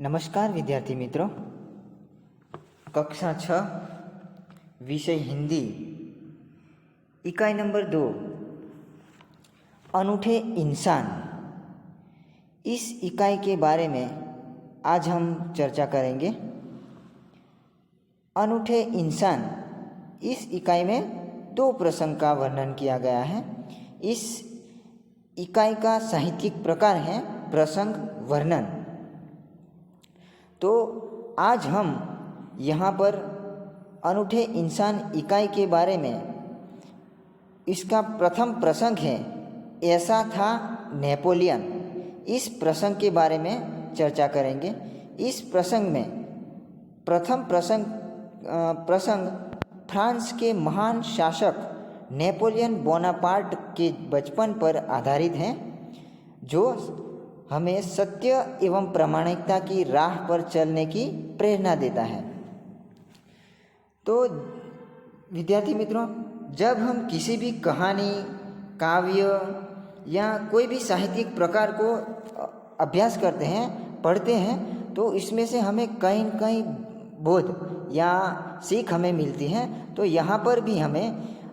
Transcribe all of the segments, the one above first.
नमस्कार विद्यार्थी मित्रों, कक्षा 6 विषय हिंदी इकाई नंबर 2 अनूठे इंसान। इस इकाई के बारे में आज हम चर्चा करेंगे। अनूठे इंसान इस इकाई में 2 प्रसंग का वर्णन किया गया है। इस इकाई का साहित्यिक प्रकार है प्रसंग वर्णन। तो आज हम यहाँ पर अनूठे इंसान इकाई के बारे में इसका प्रथम प्रसंग है, ऐसा था नेपोलियन। इस प्रसंग के बारे में चर्चा करेंगे। इस प्रसंग में प्रथम प्रसंग फ्रांस के महान शासक नेपोलियन बोनापार्ट के बचपन पर आधारित है, जो हमें सत्य एवं प्रामाणिकता की राह पर चलने की प्रेरणा देता है। तो विद्यार्थी मित्रों, जब हम किसी भी कहानी, काव्य या कोई भी साहित्यिक प्रकार को अभ्यास करते हैं, पढ़ते हैं, तो इसमें से हमें कहीं न कहीं बोध या सीख हमें मिलती है। तो यहाँ पर भी हमें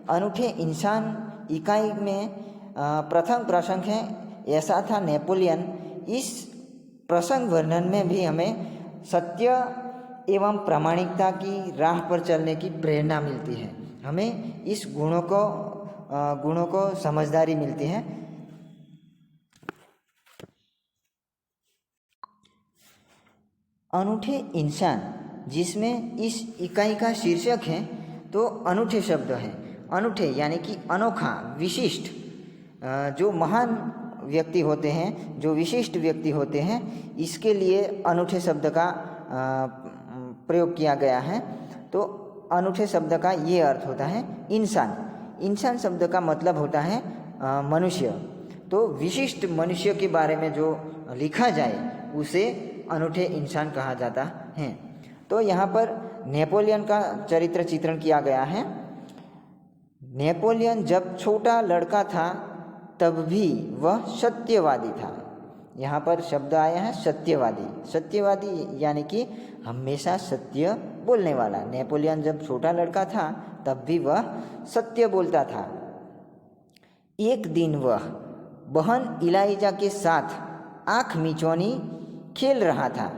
अनूठे इंसान इकाई में प्रथम प्रसंग है, ऐसा था नेपोलियन। इस प्रसंग वर्णन में भी हमें सत्य एवं प्रामाणिकता की राह पर चलने की प्रेरणा मिलती है। हमें इस गुणों को समझदारी मिलती है। अनूठे इंसान, जिसमें इस इकाई का शीर्षक है, तो अनूठे शब्द है। अनूठे यानी कि अनोखा, विशिष्ट। जो महान व्यक्ति होते हैं, जो विशिष्ट व्यक्ति होते हैं, इसके लिए अनूठे शब्द का प्रयोग किया गया है। तो अनूठे शब्द का ये अर्थ होता है इंसान। इंसान शब्द का मतलब होता है मनुष्य। तो विशिष्ट मनुष्य के बारे में जो लिखा जाए उसे अनूठे इंसान कहा जाता है। तो यहाँ पर नेपोलियन का चरित्र चित्रण किया गया है। नेपोलियन जब छोटा लड़का था तब भी वह सत्यवादी था। यहाँ पर शब्द आया है सत्यवादी। सत्यवादी यानी कि हमेशा सत्य बोलने वाला। नेपोलियन जब छोटा लड़का था तब भी वह सत्य बोलता था। एक दिन वह बहन इलाइजा के साथ आँख मिचौनी खेल रहा था।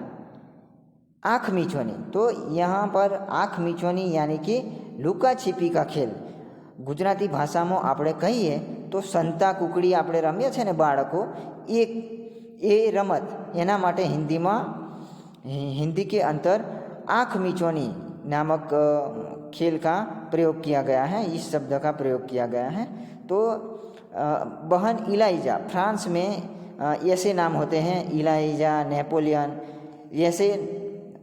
आँख मिचौनी, तो यहाँ पर आँख मिचौनी यानी कि लुका छिपी का खेल। ગુજરાતી ભાષામાં આપણે કહીએ તો સંતા કુકડી આપણે રમીએ છીએ ને બાળકો, એ રમત, એના માટે हिंदी के अंतर आँख मिचौनी नामक खेल का प्रयोग किया गया है। इस शब्द का प्रयोग किया गया है। तो बहन इलाइजा, फ्रांस में ऐसे नाम होते हैं, इलाइजा, नेपोलियन, ऐसे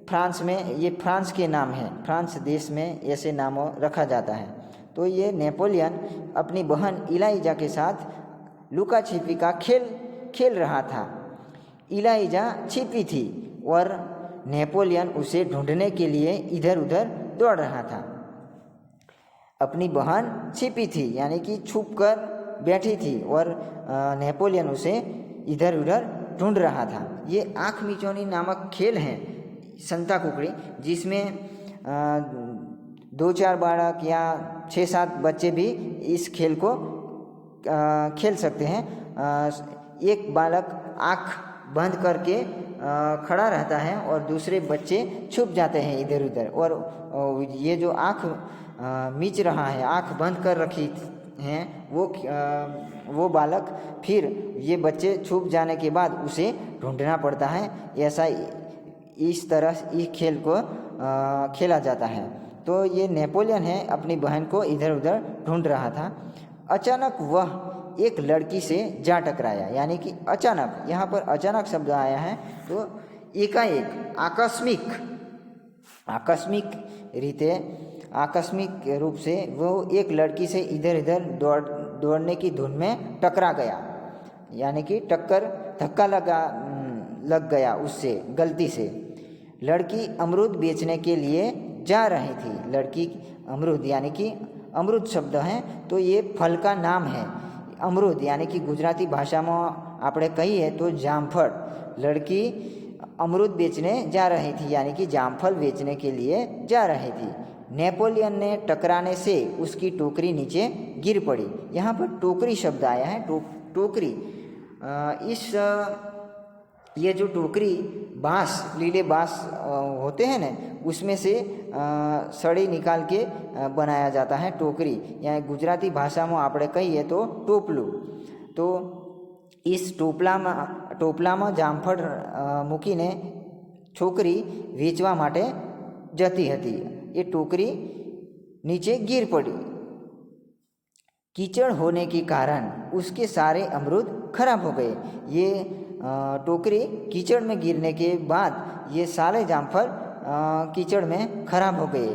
फ्रांस में ये फ्रांस के नाम हैं। फ्रांस देश में ऐसे नाम रखा जाता है। तो ये नेपोलियन अपनी बहन इलाइजा के साथ लुका छिपी का खेल रहा था। इलाइजा छिपी थी और नेपोलियन उसे ढूंढने के लिए इधर उधर दौड़ रहा था। अपनी बहन छिपी थी यानी कि छुप कर बैठी थी और नेपोलियन उसे इधर उधर ढूंढ रहा था। ये आँख मिचौनी नामक खेल है, संता कुकड़ी, जिसमें 2-4 बालक या 6-7 बच्चे भी इस खेल को खेल सकते हैं। एक बालक आँख बंद करके खड़ा रहता है और दूसरे बच्चे छुप जाते हैं इधर उधर। और ये जो आँख मीच रहा है, आँख बंद कर रखी हैं, वो बालक फिर ये बच्चे छुप जाने के बाद उसे ढूंढना पड़ता है। ऐसा इस तरह इस खेल को खेला जाता है। तो ये नेपोलियन है, अपनी बहन को इधर उधर ढूंढ रहा था। अचानक वह एक लड़की से जा टकराया, यानी कि अचानक, यहाँ पर अचानक शब्द आया है। तो एकाएक, आकस्मिक रूप से वो एक लड़की से इधर इधर दौड़ने की धुन में टकरा गया, यानी कि धक्का लग गया उससे गलती से। लड़की अमरूद बेचने के लिए जा रही थी। लड़की अमरूद यानी कि अमरूद शब्द है, तो ये फल का नाम है। अमरूद यानी कि गुजराती भाषा में આપણે કહીએ તો જામફળ। लड़की अमरूद बेचने जा रही थी, यानी कि जामफल बेचने के लिए जा रही थी। नेपोलियन ने टकराने से उसकी टोकरी नीचे गिर पड़ी। यहाँ पर टोकरी शब्द आया है। टोकरी ये जो टोकरी बांस, लीले बांस होते हैं ना, उसमें से सड़ी निकाल के बनाया जाता है टोकरी। यहाँ गुजराती भाषा में આપણે કહીએ તો ટોપલું। તો इस ટોપલામાં જામફળ મૂકીને છોકરી વેચવા માટે જતી હતી। એ ટોકરી नीचे गिर पड़ी। कीचड़ होने के कारण उसके सारे अमरूद खराब हो गए। ये टोकरी कीचड़ में गिरने के बाद ये सारे जामफल कीचड़ में खराब हो गए।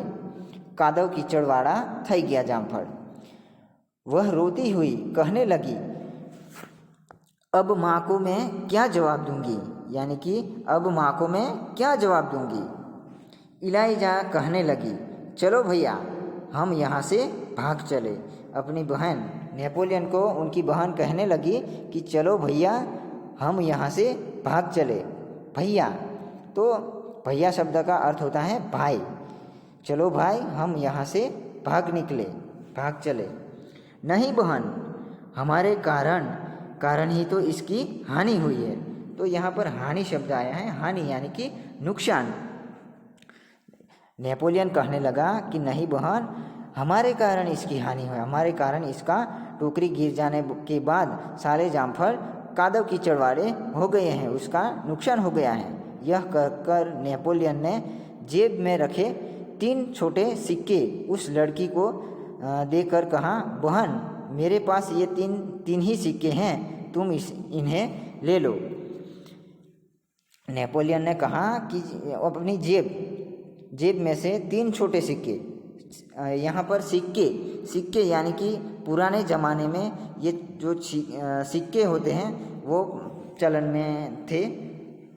कादव कीचड़ वाला થઈ गया जामफल। वह रोती हुई कहने लगी, अब माँ को मैं क्या जवाब दूंगी, यानी कि अब माँ को मैं क्या जवाब दूंगी। इलाइजा कहने लगी, चलो भैया हम यहाँ से भाग चले। अपनी बहन नेपोलियन को उनकी बहन कहने लगी कि चलो भैया हम यहाँ से भाग चले। भैया, तो भैया शब्द का अर्थ होता है भाई। चलो भाई हम यहाँ से भाग चले। नहीं बहन, हमारे कारण ही तो इसकी हानि हुई है। तो यहाँ पर हानि शब्द आया है। हानि यानी कि नुकसान। नेपोलियन कहने लगा कि नहीं बहन, हमारे कारण इसकी हानि हुई, हमारे कारण इसका टोकरी गिर जाने के बाद सारे जामफल कादव कीचड़ वाले हो गए हैं, उसका नुकसान हो गया है। यह कहकर नेपोलियन ने जेब में रखे 3 छोटे सिक्के उस लड़की को देकर कहा, बहन मेरे पास ये तीन ही सिक्के हैं, तुम इन्हें ले लो। नेपोलियन ने कहा कि अपनी जेब में से 3 छोटे सिक्के, यहाँ पर सिक्के यानी कि पुराने ज़माने में ये जो सिक्के होते हैं वो चलन में थे।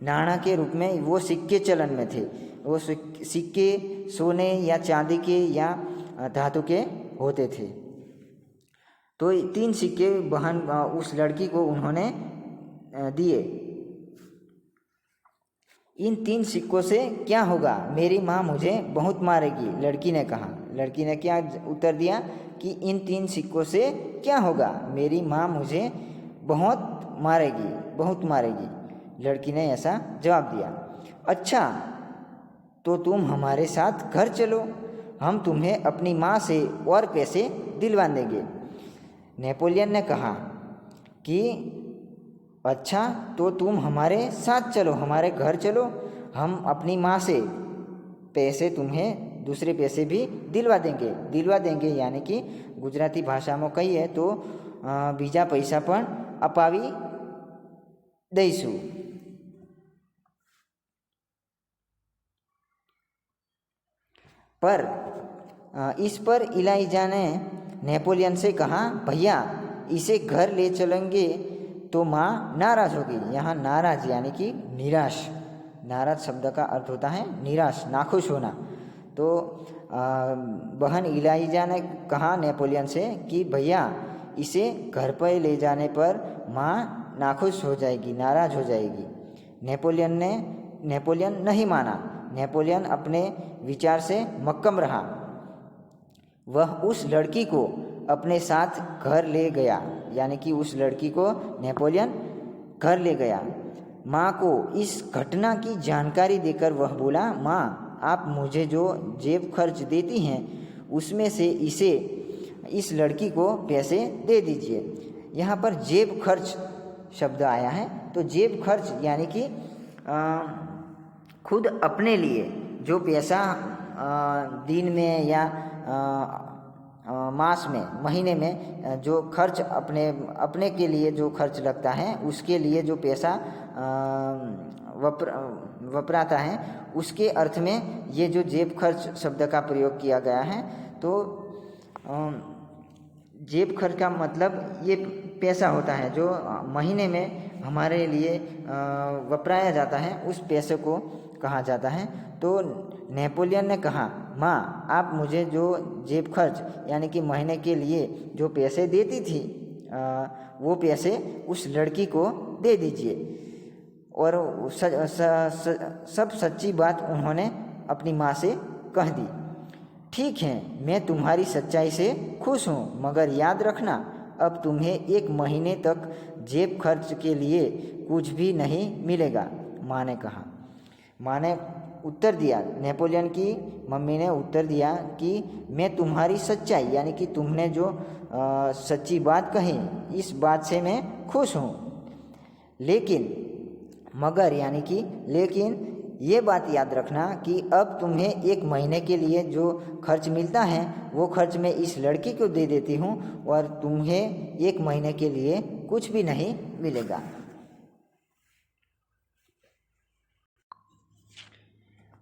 नाणा के रूप में वो सिक्के चलन में थे। वो सिक्के सोने या चांदी के या धातु के होते थे। तो 3 सिक्के बहन उस लड़की को उन्होंने दिए। इन 3 सिक्कों से क्या होगा, मेरी माँ मुझे बहुत मारेगी, लड़की ने कहा। लड़की ने क्या उत्तर दिया कि इन 3 सिक्कों से क्या होगा, मेरी माँ मुझे बहुत मारेगी। लड़की ने ऐसा जवाब दिया। अच्छा तो तुम हमारे साथ घर चलो, हम तुम्हें अपनी माँ से और पैसे दिलवा देंगे। नेपोलियन ने कहा कि अच्छा तो तुम हमारे साथ चलो, हमारे घर चलो, हम अपनी माँ से पैसे तुम्हें दूसरे पैसे भी दिलवा देंगे यानी कि गुजराती भाषा में कहिए तो बीजा पैसा पण अपावी दईशु। पर इस पर इलाइजा ने नेपोलियन से कहा, भैया इसे घर ले चलेंगे तो माँ नाराज़ होगी। यहाँ नाराज़ यानी कि निराश। नाराज़ शब्द का अर्थ होता है निराश, नाखुश होना। तो बहन इलाइजा ने कहा नेपोलियन से कि भैया इसे घर पर ले जाने पर माँ नाखुश हो जाएगी, नाराज़ हो जाएगी। नेपोलियन नहीं माना। नेपोलियन अपने विचार से मक्कम रहा। वह उस लड़की को अपने साथ घर ले गया, यानी कि उस लड़की को नेपोलियन घर ले गया। माँ को इस घटना की जानकारी देकर वह बोला, माँ आप मुझे जो जेब खर्च देती हैं उसमें से इस लड़की को पैसे दे दीजिए। यहाँ पर जेब खर्च शब्द आया है। तो जेब खर्च यानी कि खुद अपने लिए जो पैसा दिन में या मास में, महीने में जो खर्च अपने के लिए जो खर्च लगता है, उसके लिए जो पैसा वपराता है, उसके अर्थ में ये जो जेब खर्च शब्द का प्रयोग किया गया है। तो जेब खर्च का मतलब ये पैसा होता है जो महीने में हमारे लिए वपराया जाता है, उस पैसे को कहा जाता है। तो नेपोलियन ने कहा, माँ आप मुझे जो जेब खर्च यानी कि महीने के लिए जो पैसे देती थी वो पैसे उस लड़की को दे दीजिए। और सब सच्ची बात उन्होंने अपनी माँ से कह दी। ठीक है, मैं तुम्हारी सच्चाई से खुश हूँ, मगर याद रखना अब तुम्हें 1 महीने तक जेब खर्च के लिए कुछ भी नहीं मिलेगा, माँ ने कहा। माँ ने उत्तर दिया, नेपोलियन की मम्मी ने उत्तर दिया कि मैं तुम्हारी सच्चाई यानी कि तुमने जो सच्ची बात कही इस बात से मैं खुश हूँ, लेकिन मगर यानी कि लेकिन ये बात याद रखना कि अब तुम्हें 1 महीने के लिए जो खर्च मिलता है वो खर्च मैं इस लड़की को दे देती हूँ और तुम्हें 1 महीने के लिए कुछ भी नहीं मिलेगा।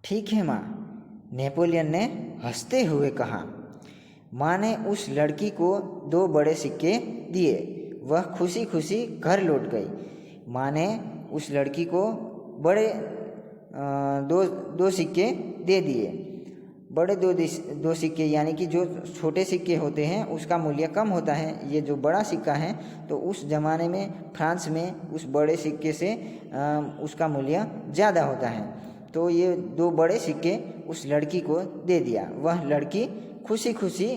ठीक है माँ, नेपोलियन ने हंसते हुए कहा। माँ ने उस लड़की को 2 बड़े सिक्के दिए। वह खुशी खुशी घर लौट गई। माँ ने उस लड़की को बड़े दो सिक्के दे दिए। बड़े दो सिक्के यानी कि जो छोटे सिक्के होते हैं उसका मूल्य कम होता है, ये जो बड़ा सिक्का है तो उस ज़माने में फ्रांस में उस बड़े सिक्के से उसका मूल्य ज़्यादा होता है। तो ये 2 बड़े सिक्के उस लड़की को दे दिया। वह लड़की खुशी खुशी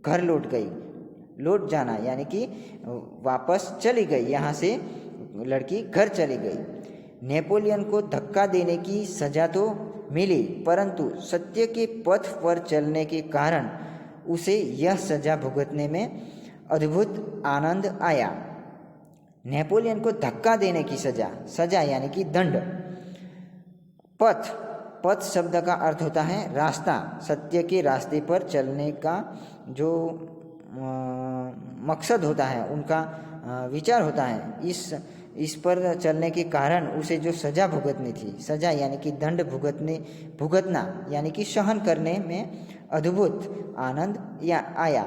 घर लौट गई। लौट जाना यानी कि वापस चली गई, यहाँ से लड़की घर चली गई। नेपोलियन को धक्का देने की सज़ा तो मिली, परंतु सत्य के पथ पर चलने के कारण उसे यह सज़ा भुगतने में अद्भुत आनंद आया। नेपोलियन को धक्का देने की सज़ा यानी कि दंड। पथ शब्द का अर्थ होता है रास्ता। सत्य के रास्ते पर चलने का जो मकसद होता है, उनका विचार होता है, इस पर चलने के कारण उसे जो सज़ा भुगतनी थी, सज़ा यानी कि दंड भुगतना यानी कि सहन करने में अद्भुत आनंद या आया।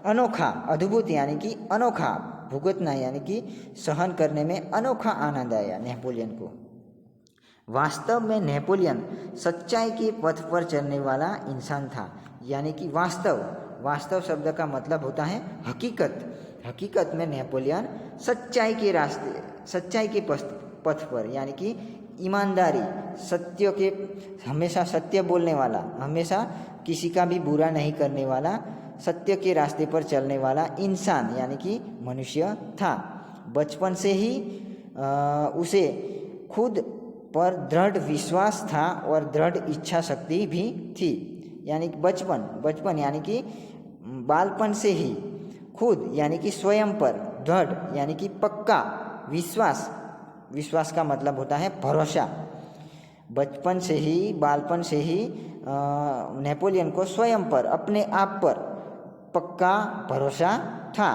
अनोखा, अद्भुत यानी कि अनोखा, भुगतना यानी कि सहन करने में अनोखा आनंद आया नेपोलियन को। वास्तव में नेपोलियन सच्चाई के पथ पर चलने वाला इंसान था, यानी कि वास्तव शब्द का मतलब होता है हकीकत में नेपोलियन सच्चाई के पथ पर यानी कि ईमानदारी, सत्य के हमेशा सत्य बोलने वाला, हमेशा किसी का भी बुरा नहीं करने वाला, सत्य के रास्ते पर चलने वाला इंसान यानी कि मनुष्य था। बचपन से ही उसे खुद पर दृढ़ विश्वास था और दृढ़ इच्छा शक्ति भी थी। यानी कि बचपन यानी कि बालपन से ही खुद यानी कि स्वयं पर दृढ़ यानी कि पक्का विश्वास का मतलब होता है भरोसा। बालपन से ही नेपोलियन को स्वयं पर, अपने आप पर पक्का भरोसा था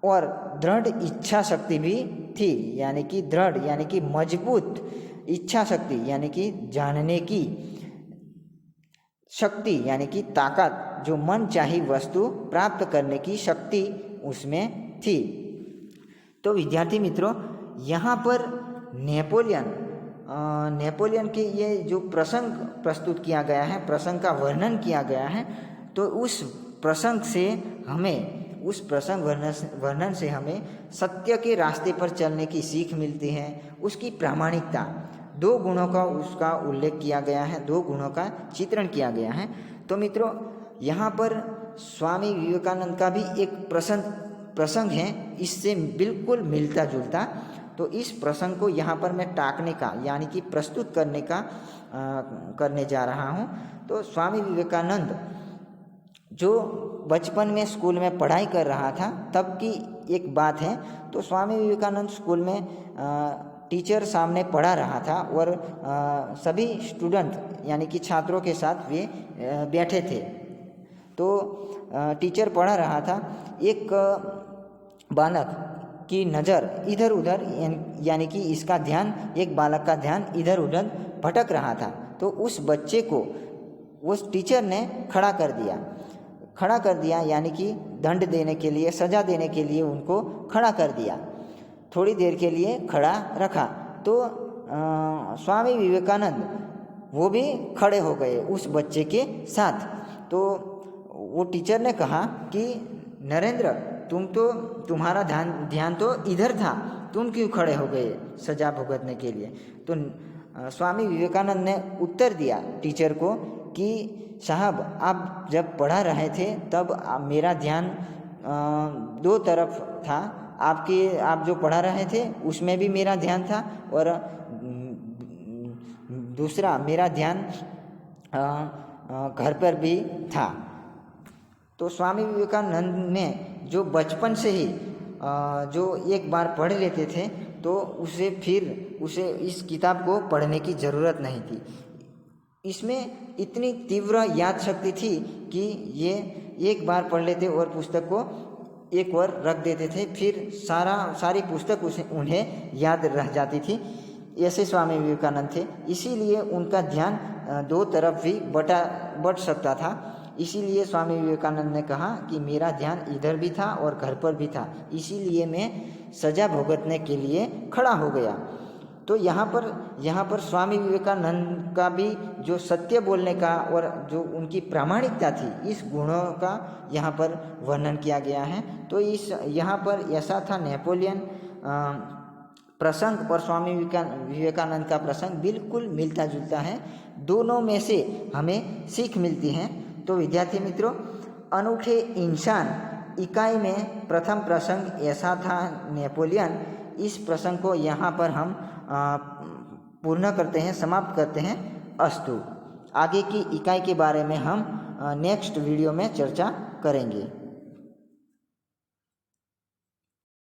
और दृढ़ इच्छा शक्ति भी थी। यानी कि दृढ़ यानी कि मजबूत, इच्छा शक्ति यानी कि जानने की शक्ति यानी कि ताकत, जो मन चाही वस्तु प्राप्त करने की शक्ति उसमें थी। तो विद्यार्थी मित्रों, यहाँ पर नेपोलियन के ये जो प्रसंग प्रस्तुत किया गया है, प्रसंग का वर्णन किया गया है, तो उस प्रसंग वर्णन से हमें सत्य के रास्ते पर चलने की सीख मिलती है। उसकी प्रामाणिकता, 2 गुणों का उसका उल्लेख किया गया है, 2 गुणों का चित्रण किया गया है। तो मित्रों, यहाँ पर स्वामी विवेकानंद का भी एक प्रसंग है, इससे बिल्कुल मिलता जुलता। तो इस प्रसंग को यहाँ पर मैं टाकने का यानी कि प्रस्तुत करने जा रहा हूँ। तो स्वामी विवेकानंद जो बचपन में स्कूल में पढ़ाई कर रहा था तब की एक बात है। तो स्वामी विवेकानंद स्कूल में टीचर सामने पढ़ा रहा था और सभी स्टूडेंट यानी कि छात्रों के साथ वे बैठे थे। तो टीचर पढ़ा रहा था, एक बालक की नज़र इधर उधर यानी कि इसका ध्यान, एक बालक का ध्यान इधर उधर भटक रहा था। तो उस बच्चे को उस टीचर ने खड़ा कर दिया यानी कि दंड देने के लिए, सज़ा देने के लिए उनको खड़ा कर दिया। थोड़ी देर के लिए खड़ा रखा तो स्वामी विवेकानंद वो भी खड़े हो गए उस बच्चे के साथ। तो वो टीचर ने कहा कि नरेंद्र, तुम्हारा ध्यान तो इधर था, तुम क्यों खड़े हो गए सजा भुगतने के लिए? तो स्वामी विवेकानंद ने उत्तर दिया टीचर को कि साहब, आप जब पढ़ा रहे थे तब मेरा ध्यान दो तरफ था। आप जो पढ़ा रहे थे उसमें भी मेरा ध्यान था, और दूसरा मेरा ध्यान घर पर भी था। तो स्वामी विवेकानंद ने जो बचपन से ही जो एक बार पढ़ लेते थे तो उसे इस किताब को पढ़ने की ज़रूरत नहीं थी। इसमें इतनी तीव्र याद शक्ति थी कि ये एक बार पढ़ लेते और पुस्तक को एक बार रख देते थे, फिर सारी पुस्तक उन्हें याद रह जाती थी। ऐसे स्वामी विवेकानंद थे, इसीलिए उनका ध्यान दो तरफ भी बट सकता था। इसीलिए स्वामी विवेकानंद ने कहा कि मेरा ध्यान इधर भी था और घर पर भी था, इसीलिए मैं सजा भुगतने के लिए खड़ा हो गया। तो यहाँ पर स्वामी विवेकानंद का भी जो सत्य बोलने का और जो उनकी प्रामाणिकता थी, इस गुणों का यहाँ पर वर्णन किया गया है। तो यहाँ पर ऐसा था, नेपोलियन प्रसंग और स्वामी विवेकानंद का प्रसंग बिल्कुल मिलता जुलता है। दोनों में से हमें सीख मिलती है। तो विद्यार्थी मित्रों, अनूठे इंसान इकाई में प्रथम प्रसंग ऐसा था, नेपोलियन। इस प्रसंग को यहाँ पर हम पूर्ण करते हैं, समाप्त करते हैं। अस्तु। आगे की इकाई के बारे में हम नेक्स्ट वीडियो में चर्चा करेंगे।